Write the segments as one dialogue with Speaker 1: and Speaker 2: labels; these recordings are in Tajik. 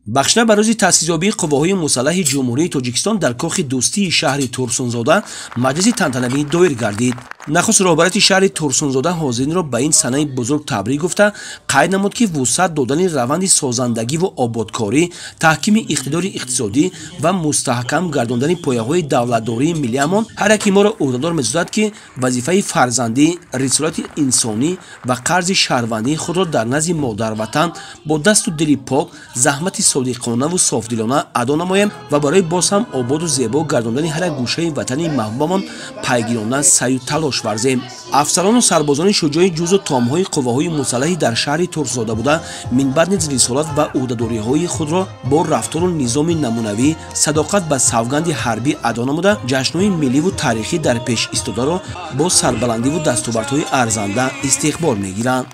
Speaker 1: бахшна ба рӯзи таъсисёбии қувваҳои мусаллаҳи ҷумҳурии тоҷикистон дар кохи дӯстии шаҳри турсунзода маҷлиси тантанавӣ доир гардид. нахуст роҳбарияти шаҳри турсунзода ҳозиринро ба ин санаи бузург табрик гуфта қайд намуд, ки вусъат додани раванди созандагиву ободкорӣ, таҳкими иқтидори иқтисодӣ ва мустаҳкам гардондани пояҳои давлатдории миллиамон ҳар яки моро уҳдадор месозад, ки вазифаи фарзандӣ, рисолати инсонӣ ва қарзи шаҳрвандии худро дар назди модарватан бо дасту дили пок, заҳмати содиқонаву софдилона адо намоем ва барои боз ҳам ободу зебо гардондани ҳар як гӯшаи ватани маҳбубамон пайгирона саъю талош варзем. афсарону сарбозони шуҷои ҷузу томҳои қувваҳои мусаллаҳи дар шаҳри турсунзода буда минбаъд низ рисолат ва уҳдадориҳои худро бо рафтору низоми намунавӣ, садоқат ба савганди ҳарбӣ адо намуда, ҷашнҳои милливу таърихӣ дар пеш истодаро бо сарбаландиву дастовардҳои арзанда истиқбол мегиранд.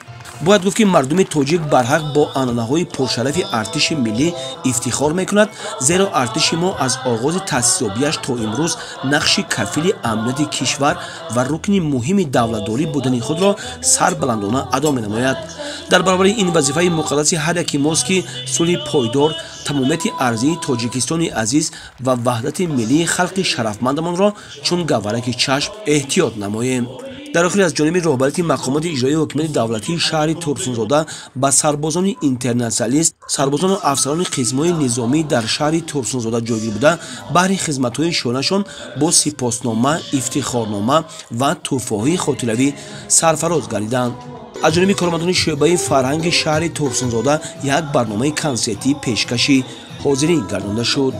Speaker 1: бояд гуфт, ки мардуми тоҷик барҳақ бо анъанаҳои пуршарафи артиши миллӣ ифтихор мекунад, зеро артиши мо аз оғози таъсисёбиаш то имрӯз нақши кафили амнияти кишвар ва рукни муҳими давлатдорӣ будани худро сарбаландона адо менамояд. дар баробари ин вазифаи муқаддаси ҳар яки мост, ки сулҳи пойдор, тамомияти арзии тоҷикистони азиз ва ваҳдати миллии халқи шарафмандамонро чун гавараки чашм эҳтиёт намоем. дар охир аз ҷониби роҳбарияти мақомоти иҷроии ҳокимияти давлатии шаҳри турсунзода ба сарбозони интернационалист, сарбозону афсарони қисмҳои низомӣ дар шаҳри турсунзода ҷойгир буда баҳри хизматҳои шонашон бо сипоснома, ифтихорнома ва тӯҳфаҳои хотиравӣ сарфароз гардиданд. аз ҷониби коромандони шӯъбаи фарҳанги шаҳри турсунзода як барномаи консертӣ пешкаши ҳозирин гардонда шуд.